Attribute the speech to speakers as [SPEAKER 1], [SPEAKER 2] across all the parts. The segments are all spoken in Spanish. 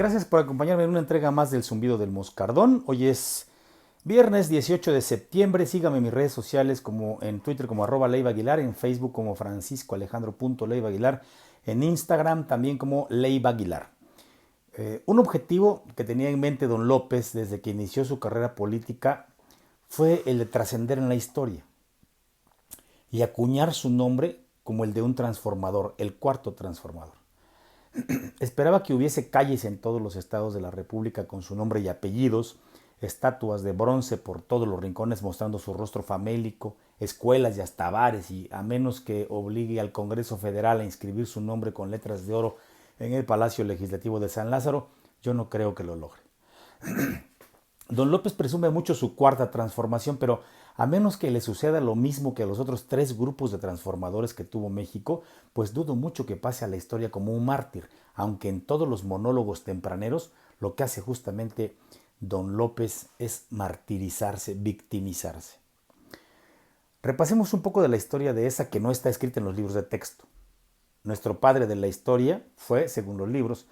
[SPEAKER 1] Gracias por acompañarme en una entrega más del Zumbido del Moscardón. Hoy es viernes 18 de septiembre. Sígame en mis redes sociales como en Twitter como @LeivaAguilar, en Facebook como franciscoalejandro.leivaAguilar, en Instagram también como Leiva Aguilar. Un objetivo que tenía en mente don López desde que inició su carrera política fue el de trascender en la historia y acuñar su nombre como el de un transformador, el cuarto transformador. Esperaba que hubiese calles en todos los estados de la República con su nombre y apellidos, estatuas de bronce por todos los rincones mostrando su rostro famélico, escuelas y hasta bares, y a menos que obligue al Congreso Federal a inscribir su nombre con letras de oro en el Palacio Legislativo de San Lázaro, yo no creo que lo logre. Don López presume mucho su cuarta transformación, pero a menos que le suceda lo mismo que a los otros tres grupos de transformadores que tuvo México, pues dudo mucho que pase a la historia como un mártir, aunque en todos los monólogos tempraneros lo que hace justamente don López es martirizarse, victimizarse. Repasemos un poco de la historia de esa que no está escrita en los libros de texto. Nuestro padre de la historia fue, según los libros,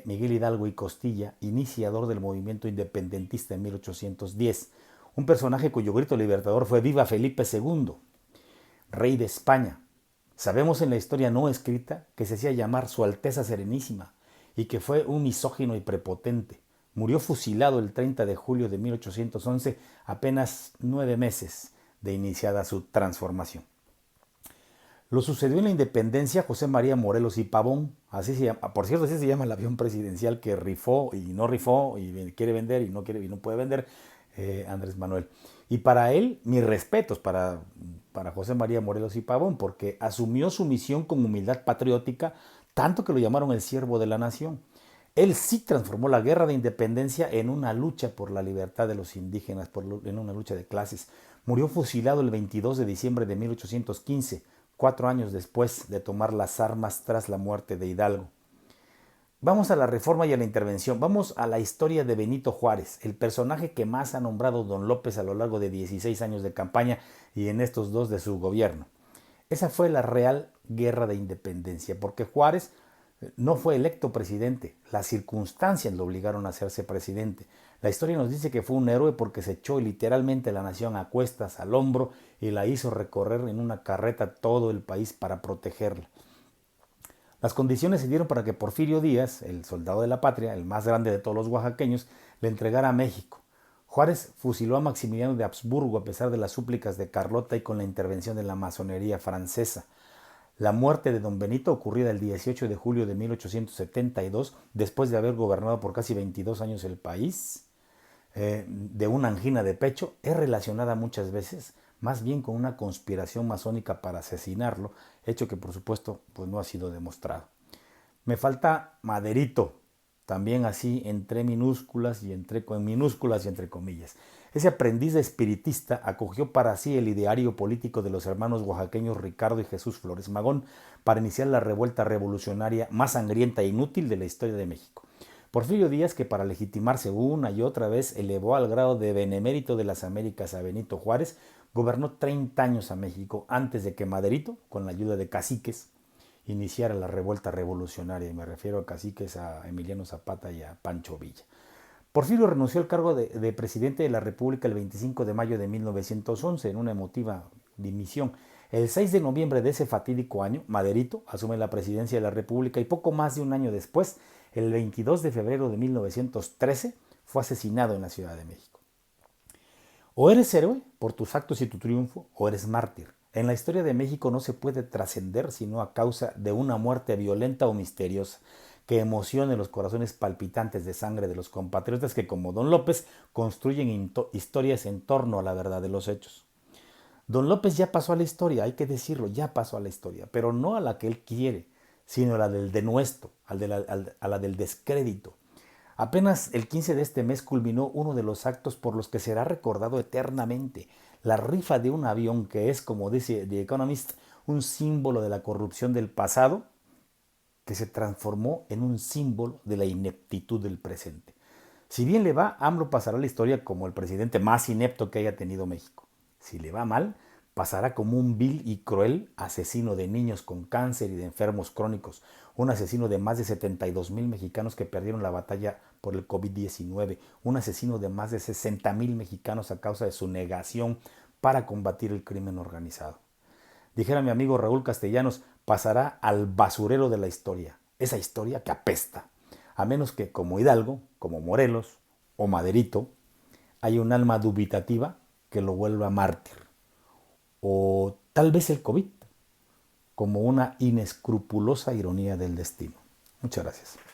[SPEAKER 1] Miguel Hidalgo y Costilla, iniciador del movimiento independentista en 1810, un personaje cuyo grito libertador fue Viva Felipe II, rey de España. Sabemos en la historia no escrita que se hacía llamar Su Alteza Serenísima y que fue un misógino y prepotente. Murió fusilado el 30 de julio de 1811, apenas 9 meses de iniciada su transformación. Lo sucedió en la independencia José María Morelos y Pavón, así se llama, por cierto, así se llama el avión presidencial que rifó y quiere vender y no quiere y no puede vender Andrés Manuel. Y para él, mis respetos para José María Morelos y Pavón, porque asumió su misión con humildad patriótica, tanto que lo llamaron el siervo de la nación. Él sí transformó la guerra de independencia en una lucha por la libertad de los indígenas, en una lucha de clases. Murió fusilado el 22 de diciembre de 1815, 4 años después de tomar las armas tras la muerte de Hidalgo. Vamos a la reforma y a la intervención. Vamos a la historia de Benito Juárez, el personaje que más ha nombrado don López a lo largo de 16 años de campaña y en estos 2 de su gobierno. Esa fue la real guerra de independencia, porque Juárez no fue electo presidente, las circunstancias lo obligaron a hacerse presidente. La historia nos dice que fue un héroe porque se echó literalmente la nación a cuestas, al hombro, y la hizo recorrer en una carreta todo el país para protegerla. Las condiciones se dieron para que Porfirio Díaz, el soldado de la patria, el más grande de todos los oaxaqueños, le entregara a México. Juárez fusiló a Maximiliano de Habsburgo a pesar de las súplicas de Carlota y con la intervención de la masonería francesa. La muerte de don Benito, ocurrida el 18 de julio de 1872, después de haber gobernado por casi 22 años el país, de una angina de pecho, es relacionada muchas veces más bien con una conspiración masónica para asesinarlo, hecho que por supuesto pues no ha sido demostrado. Me falta Maderito, también así entre minúsculas y entre comillas. Ese aprendiz de espiritista acogió para sí el ideario político de los hermanos oaxaqueños Ricardo y Jesús Flores Magón para iniciar la revuelta revolucionaria más sangrienta e inútil de la historia de México. Porfirio Díaz, que para legitimarse una y otra vez elevó al grado de benemérito de las Américas a Benito Juárez, gobernó 30 años a México antes de que Maderito, con la ayuda de caciques, iniciara la revuelta revolucionaria, y me refiero a caciques a Emiliano Zapata y a Pancho Villa. Porfirio renunció al cargo de presidente de la República el 25 de mayo de 1911 en una emotiva dimisión. El 6 de noviembre de ese fatídico año, Maderito asume la presidencia de la República y poco más de un año después, el 22 de febrero de 1913, fue asesinado en la Ciudad de México. O eres héroe por tus actos y tu triunfo, o eres mártir. En la historia de México no se puede trascender sino a causa de una muerte violenta o misteriosa que emocione los corazones palpitantes de sangre de los compatriotas que, como don López, construyen historias en torno a la verdad de los hechos. Don López ya pasó a la historia, hay que decirlo, ya pasó a la historia, pero no a la que él quiere, sino a la del denuesto, a la del descrédito. Apenas el 15 de este mes culminó uno de los actos por los que será recordado eternamente, la rifa de un avión que es, como dice The Economist, un símbolo de la corrupción del pasado que se transformó en un símbolo de la ineptitud del presente. Si bien le va, AMLO pasará a la historia como el presidente más inepto que haya tenido México. Si le va mal, pasará como un vil y cruel asesino de niños con cáncer y de enfermos crónicos, un asesino de más de 72,000 mexicanos que perdieron la batalla por el COVID-19, un asesino de más de 60,000 mexicanos a causa de su negación para combatir el crimen organizado. Dijera mi amigo Raúl Castellanos, pasará al basurero de la historia, esa historia que apesta, a menos que como Hidalgo, como Morelos o Maderito, haya un alma dubitativa que lo vuelva mártir. O tal vez el COVID, como una inescrupulosa ironía del destino. Muchas gracias.